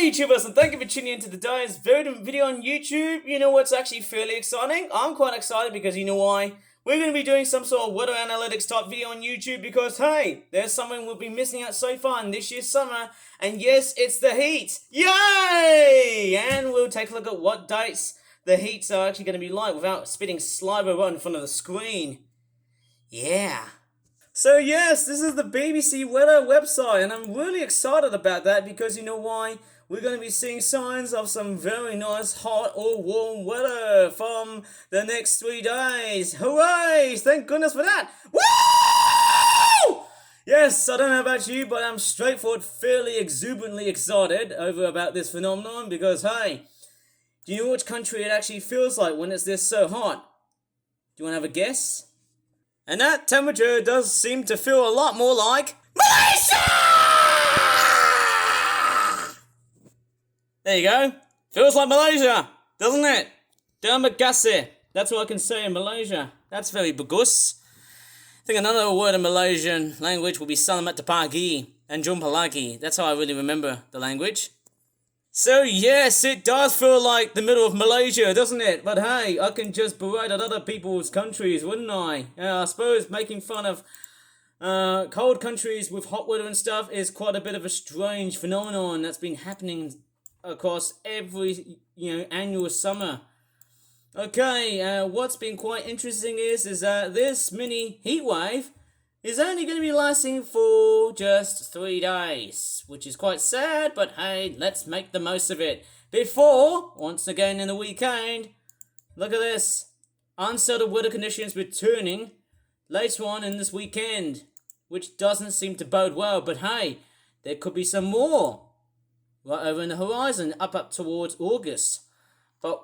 YouTubers, and thank you for tuning into the Dice Verdant video on YouTube. You know what's actually fairly exciting? I'm quite excited because you know why? We're going to be doing some sort of weather analytics type video on YouTube because, hey, there's something we've been missing out so far in this year's summer, and yes, it's the heat. Yay! And we'll take a look at what dates the heats are actually going to be like without spitting saliva right in front of the screen. Yeah. So yes, this is the BBC weather website, and I'm really excited about that because you know why? We're going to be seeing signs of some very nice hot or warm weather from the next 3 days. Hooray! Thank goodness for that! Woo! Yes, I don't know about you, but I'm straightforward, fairly exuberantly excited over about this phenomenon because, hey, do you know which country it actually feels like when it's this so hot? Do you want to have a guess? And that temperature does seem to feel a lot more like Malaysia! There you go. Feels like Malaysia, doesn't it? Terima kasih. That's what I can say in Malaysia. That's very bagus. I think another word in Malaysian language will be Selamat pagi and Jumpa lagi. That's how I really remember the language. So yes, it does feel like the middle of Malaysia, doesn't it? But hey, I can just berate at other people's countries, wouldn't I? I suppose making fun of cold countries with hot weather and stuff is quite a bit of a strange phenomenon that's been happening across every, annual summer. Okay, what's been quite interesting is that this mini heat wave is only going to be lasting for just 3 days, which is quite sad, but hey, let's make the most of it. Before, once again in the weekend, look at this, unsettled weather conditions returning later on in this weekend, which doesn't seem to bode well, but hey, there could be some more right over in the horizon, up towards August. But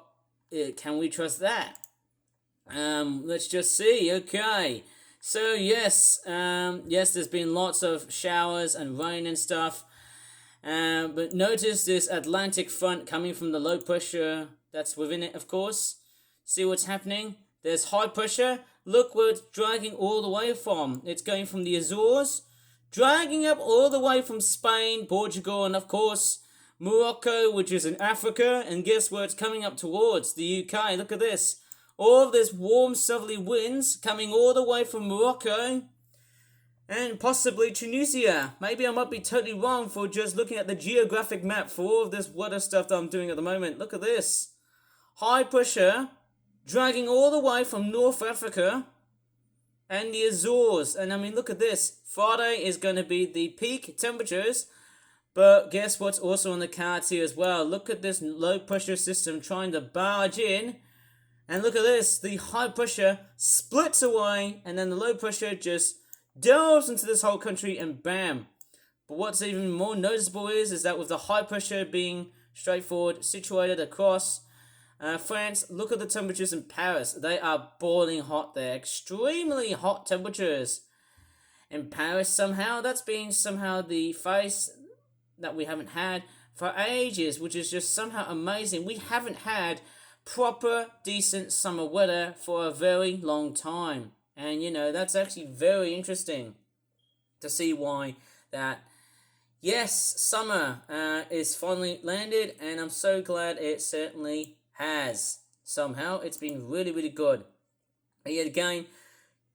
can we trust that? Let's just see. Okay. So yes, there's been lots of showers and rain and stuff. But notice this Atlantic front coming from the low pressure that's within it, of course. See what's happening? There's high pressure. Look where it's dragging all the way from. It's going from the Azores, dragging up all the way from Spain, Portugal, and of course Morocco, which is in Africa, and guess where it's coming up towards? The UK. Look at this. All of this warm southerly winds coming all the way from Morocco and possibly Tunisia. Maybe I might be totally wrong for just looking at the geographic map for all of this weather stuff that I'm doing at the moment. Look at this. High pressure dragging all the way from North Africa and the Azores. And I mean, look at this. Friday is going to be the peak temperatures. But guess what's also on the cards here as well? Look at this low pressure system trying to barge in. And look at this. The high pressure splits away. And then the low pressure just delves into this whole country and bam. But what's even more noticeable is that with the high pressure being straightforward situated across France, look at the temperatures in Paris. They are boiling hot there. Extremely hot temperatures. In Paris somehow, that's been somehow the face that we haven't had for ages, which is just somehow amazing. We haven't had proper, decent summer weather for a very long time. And, that's actually very interesting to see why that, yes, summer is finally landed, and I'm so glad it certainly has. Somehow, it's been really, really good. And yet again,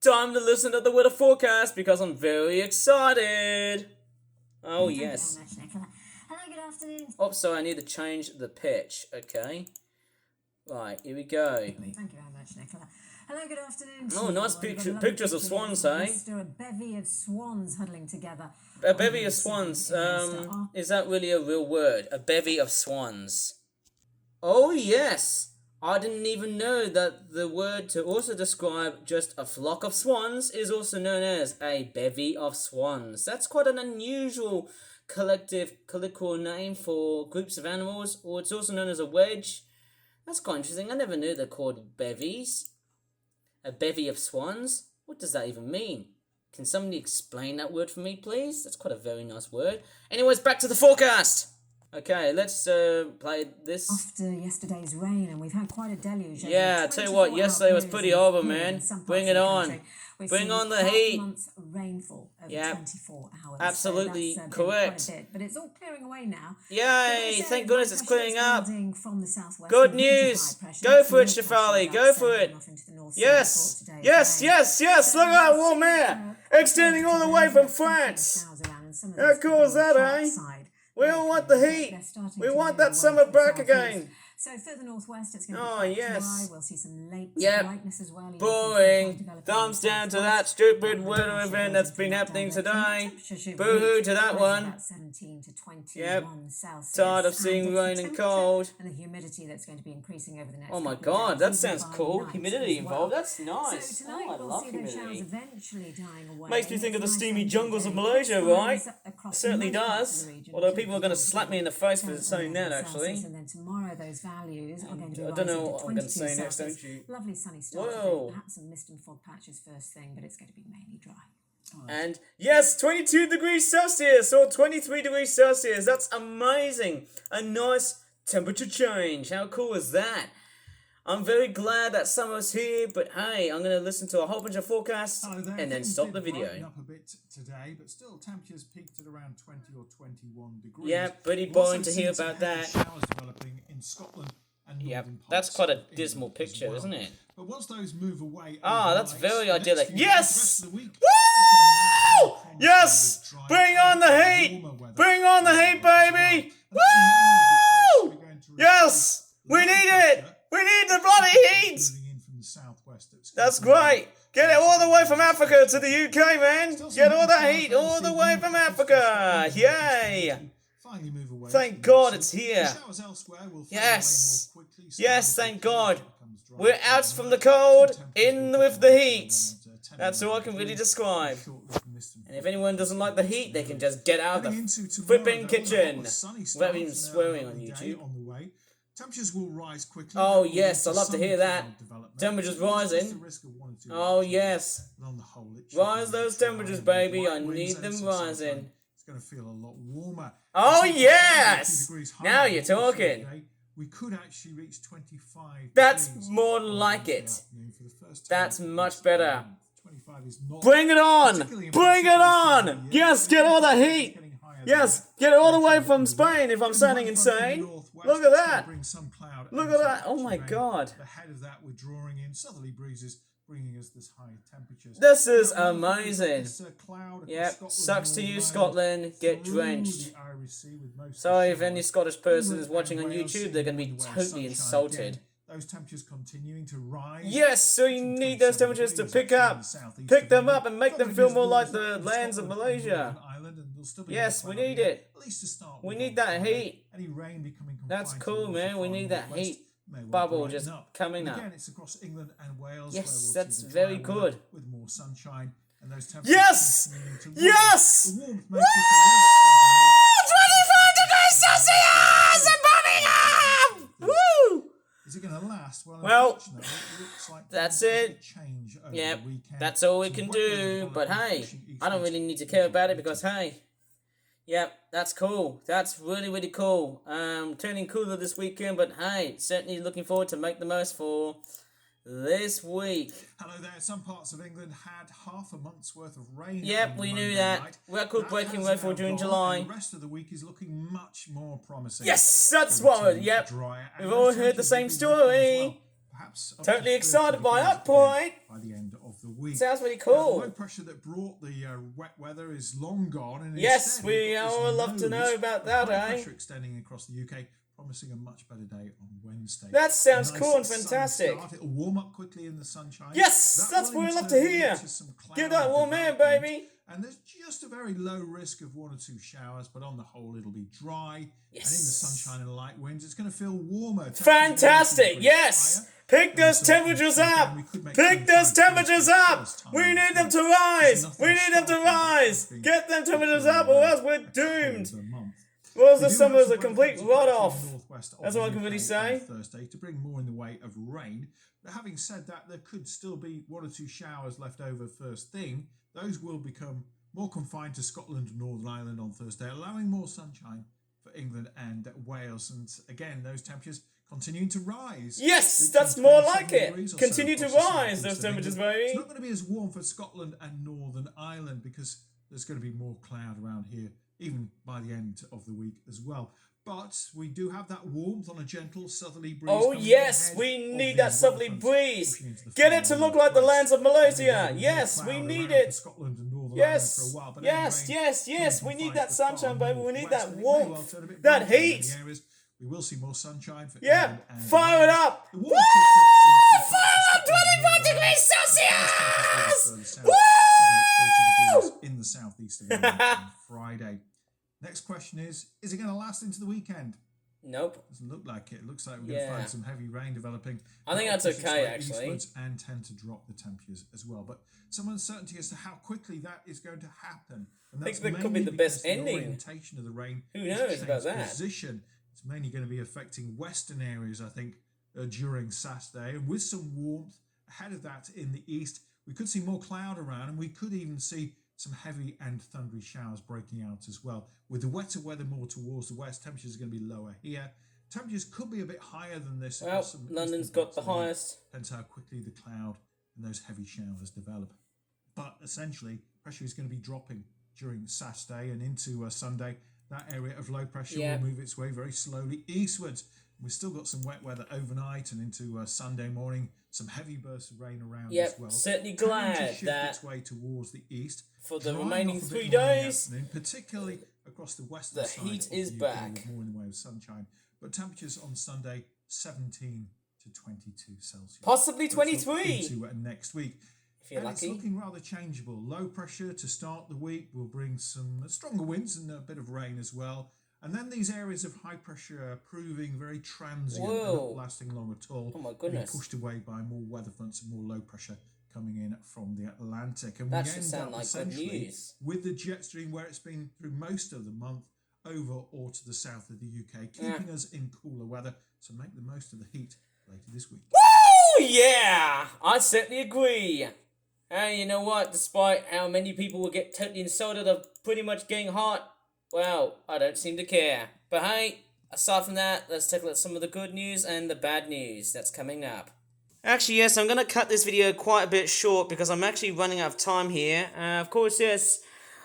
time to listen to the weather forecast because I'm very excited. Oh, yes. Hello, good afternoon. Oh, sorry, I need to change the pitch. Okay. Right, here we go. Thank you very much, Nicola. Hello, good afternoon. Oh, nice pictures of swans, eh? A bevy of swans huddling together. A bevy of swans. Is that really a real word? A bevy of swans. Oh, yes. I didn't even know that the word to also describe just a flock of swans is also known as a bevy of swans. That's quite an unusual colloquial name for groups of animals, or it's also known as a wedge. That's quite interesting. I never knew they're called bevies. A bevy of swans? What does that even mean? Can somebody explain that word for me, please? That's quite a very nice word. Anyways, back to the forecast. Okay, let's play this. After yesterday's rain, and we've had quite a deluge. Yeah, I tell you what, yesterday was pretty horrible, man. Bring it on. We're Bring seeing on the half a heat. month's rainfall over Yep. 24 hours. Absolutely so that's, correct. Quite a bit, but it's all clearing away now. Yay! Thank goodness it's clearing up. From the southwest. Good news. Go for it, Shafali. Go for it. Yes. Yes, yes, yes. Look at that warm air. Extending all the way from France. How cool is that, eh? We all want the heat. We want that summer back again. So further northwest, it's going to be Oh, quite yes. dry. We'll see some late Yep. brightness as well. Boring. Thumbs down to that stupid weather event that's been happening today. Boo-hoo to that one. About 17 to 21 Yep. Celsius. Tired of seeing And rain it's and the cold. temperature and the humidity that's going to be increasing over the next Oh my couple of god, days, that even sounds by cool. night Humidity as well. involved. That's nice. So tonight Oh, I we'll love see those showers humidity. eventually dying away. Makes me think of the It's nice steamy and jungles of very Malaysia, cool right? skies across It certainly most parts does. of the region. Although people are going to slap me in the face for saying that, actually. And then tomorrow those values are going to be I don't know rising what to I'm going to 22 say next, Celsius. don't you? Lovely sunny start Whoa. today. Perhaps some mist and fog patches first thing, but it's going to be mainly dry. And yes, 22 degrees Celsius or 23 degrees Celsius. That's amazing. A nice temperature change. How cool is that? I'm very glad that summer's here, but hey, I'm going to listen to a whole bunch of forecasts Hello there. and then Things stop did the brighten video. up a bit today, but still temperatures peaked at around 20 or 21 degrees. Yeah, pretty We've boring also to hear seen some about heavy that. Showers developing in Scotland and Yep, northern that's parts quite a of England dismal as picture, well. isn't it? But once those move away, Ah, that's very overnight, idyllic. next few days, Yes! the rest of the week, Woo! looking much more promising Yes! with dry Bring on the and heat! warmer weather Bring on the as heat, well. baby! And that's mainly because Woo! we're going to Yes! We receive need low it! pressure We need the bloody heat! moving in from the southwest. That's great! Get it all the way from Africa to the UK, man! Get all that heat all the way from Africa! Yay! Finally move away. Thank God it's here. The showers elsewhere will fade Yes. away more quickly. Yes, Skies thank will God. clear, becomes dry We're out overnight. from the cold, Temperatures in will with decline the to heat. around, 10 That's all I can really degrees. describe. Short with mist and And if fog. anyone doesn't like the heat, they can just get out of Heading the into tomorrow, flipping though, kitchen. a sunny start Without even and a swearing on lovely day YouTube. on the way. Temperatures will rise quickly. Oh, That will yes, lead I love to some hear that. cloud development. Temperatures There's just rising. the risk of 1 or 2 Oh, changes, yes. but on the whole, it should Rise be those dry temperatures, and baby. light I winds need and them some rising. sunshine. It's going to feel a lot warmer. Oh, It's yes! 22 degrees Now higher you're than also talking. today. We could actually reach 25 That's degrees more on like Wednesday it. afternoon for the first time That's in much this better. year. 25 is not Bring it on! particularly Bring it impressive on! this time of Yes, year. get all the It's heat! getting higher than Yes, that. get it all the way Later from in the Spain if I'm week. sounding One front in the insane. northwest, Look at that's gonna that. bring some cloud Look and at some that. Oh my rain. God. Ahead of that, we're drawing in southerly breezes, bringing us this high temperatures. This is We've got amazing. this, cloud across Yep, Scotland sucks and to you, Northern Scotland. Ireland, Get through drenched. the Irish Sea with most of the Sorry if showers. any Scottish person is England watching and on Wales YouTube, seeing they're going to be wind away totally sunshine insulted. again. Those temperatures continuing to rise. Yes, so you Between need those 27 temperatures to degrees pick actually in up. the southeast Pick of them England. up and make them Further feel more like visible the in lands of Scotland and Malaysia. Northern Ireland, and there'll still be Yes, more we cloud need here, it. At least to start We with need on that Friday. heat. Any rain becoming That's confined cool, towards the man. We far need that northwest heat may well bubble brighten just up. coming And up. again, it's across England and Wales. Yes, where we'll that's see the very drier weather good. with more sunshine and those temperatures Yes! continuing to rise. Yes! The warmth may push a little bit further north. 25 degrees Celsius in Birmingham! Woo! Is it going to last? Well, unfortunately, it looks like that's things it. could change over Yep, the weekend. that's all we Some can wet weather do. But development hey, pushing I don't eastwards really need to into care about it winter. because hey, yep, that's cool. That's really, really cool. Turning cooler this weekend, but hey, certainly looking forward to make the most for this week. Hello there. Some parts of England had half a month's worth of rain. Yep, on we knew Monday that. night. Record-breaking That has rainfall now during gone, July. and the rest of the week is looking much more promising. Yes, that's For what. returning Yep, drier, and we've those all heard the temperatures same will be lifting as story. well. Perhaps up to Totally 30 excited by degrees that again point. by the end of the week. Sounds really Now, cool. the low pressure that brought the wet weather is long gone, and Yes, instead we we've got this all love to know nose about of that, high eh? pressure extending across the UK, promising a much better day on Wednesday. That sounds A nice cool and sunny fantastic. start. It'll warm up quickly in the sunshine. Yes, That that's will what in we love to turn lead hear. to some Get cloud that warm air, development. baby. And there's just a very low risk of 1 or 2 showers, but on the whole, it'll be dry. And in the Yes. sunshine and light winds, it's going to feel warmer. Fantastic, Temperatures yes. higher. Pick those So, temperatures again, up. we could make Pick those 25 temperatures degrees for the up. first time We this need them week. to There's rise. nothing We need them to startling about rise. something Get them temperatures particularly up or else a we're cold doomed. month. Well, We the do summer have is a some complete breakthroughs rot in the off. northwest of That's all I the can really UK say. on Thursday to bring more in the way of rain. But having said that, there could still be 1 or 2 showers left over first thing. Those will become more confined to Scotland and Northern Ireland on Thursday, allowing more sunshine for England and Wales. And again, those temperatures continuing to rise. Yes, reaching that's more 27 like it. degrees or so Continue to across the rise, southeast those of temperatures, England. baby. It's not going to be as warm for Scotland and Northern Ireland because there's going to be more cloud around here, even by the end of the week as well. But we do have that warmth on a gentle southerly breeze. Oh coming yes, ahead we of need these that weather southerly fronts breeze. pushing into the Get far it to look like the northwest. lands of There Malaysia. will be Yes, more we cloud need around for it. Scotland and Northern Ireland Yes, for a while, but yes, then rain yes, yes. could be We need confined that to the far sunshine, baby. We need northwest, that and it may well warmth, turn a bit that gloomy in heat. many areas. We will see more sunshine for Yeah, England and fire it Wales. up. The Woo! warmth could push into Fire up! parts of Scotland and 25 Northern degrees Ireland. Celsius! Further south, Woo! in the southeast of England on Friday. Next question is it going to last into the weekend? Nope. Doesn't look like it. It looks like we're going to find some heavy rain developing. I think that's Push its okay, way actually. eastwards and tend to drop the temperatures as well. But some uncertainty as to how quickly that is going to happen. And I think that's that could be mainly the best because ending. The orientation of the rain. Who has knows changed about that? Position. It's mainly going to be affecting western areas, I think, during Saturday. And with some warmth ahead of that in the east, we could see more cloud around, and we could even see some heavy and thundery showers breaking out as well. With the wetter weather more towards the west, temperatures are going to be lower here. Temperatures could be a bit higher than this. Well, London's got the highest. Depends how quickly the cloud and those heavy showers develop. But essentially, pressure is going to be dropping during Saturday and into Sunday. That area of low pressure will move its way very slowly eastwards. We've still got some wet weather overnight and into Sunday morning. Some heavy bursts of rain around as well. Certainly Tending glad to shift that its way towards the east for the drying remaining off a 3 bit more in the days, afternoon, particularly across the western the side heat of is the UK, back. with more in the way of sunshine. But temperatures on Sunday 17 to 22 Celsius. Possibly Let's look 23. into next week. If you're And lucky. it's looking rather changeable. Low pressure to start the week will bring some stronger winds and a bit of rain as well. And then these areas of high pressure proving very transient and not lasting long at all. Oh my goodness. Being pushed away by more weather fronts and more low pressure coming in from the Atlantic. And That we should end sound up like good essentially news. with the jet stream where it's been through most of the month over or to the south of the UK, keeping us in cooler weather. So make the most of the heat later this week. Woo! Yeah! I certainly agree. And you know what? Despite how many people will get totally insulted of pretty much getting hot, well, I don't seem to care. But hey, aside from that, let's take a look at some of the good news and the bad news that's coming up. Actually, yes, I'm going to cut this video quite a bit short because I'm actually running out of time here. Of course, yes,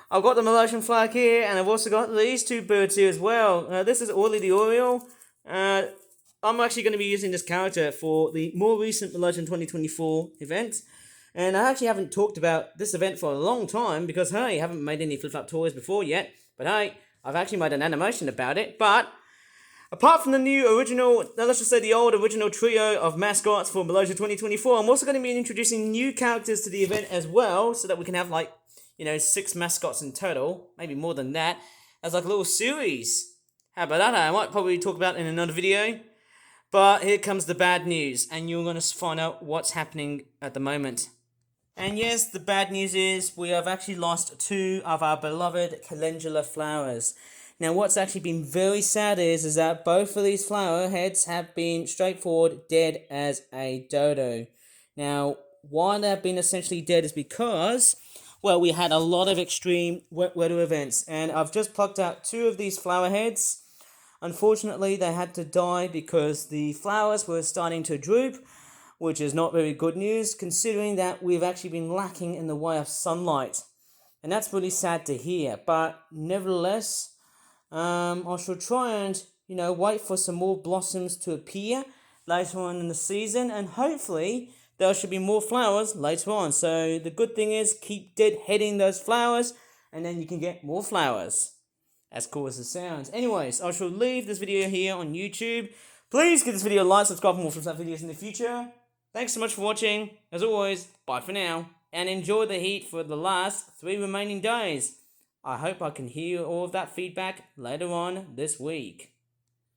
I've got the Malaysian flag here, and I've also got these two birds here as well. This is Orly the Oriole. I'm actually going to be using this character for the more recent Malaysian 2024 event. And I actually haven't talked about this event for a long time because, hey, I haven't made any flip-flop toys before yet. But hey, I've actually made an animation about it. But apart from the new original, let's just say the old original trio of mascots for Malaysia 2024, I'm also going to be introducing new characters to the event as well, so that we can have 6 mascots in total, maybe more than that, as like a little series. How about that? I might probably talk about it in another video. But here comes the bad news, and you're going to find out what's happening at the moment. And yes, the bad news is we have actually lost 2 of our beloved calendula flowers. Now, what's actually been very sad is that both of these flower heads have been straightforward dead as a dodo. Now, why they have been essentially dead is because, well, we had a lot of extreme wet weather events, and I've just plucked out 2 of these flower heads. Unfortunately, they had to die because the flowers were starting to droop, which is not very good news, considering that we've actually been lacking in the way of sunlight. And that's really sad to hear, but nevertheless, I shall try and, wait for some more blossoms to appear later on in the season, and hopefully there should be more flowers later on. So the good thing is keep deadheading those flowers, and then you can get more flowers. As cool as it sounds. Anyways, I shall leave this video here on YouTube. Please give this video a like, subscribe for more flip-flop videos in the future. Thanks so much for watching. As always, bye for now. And enjoy the heat for the last 3 remaining days. I hope I can hear all of that feedback later on this week.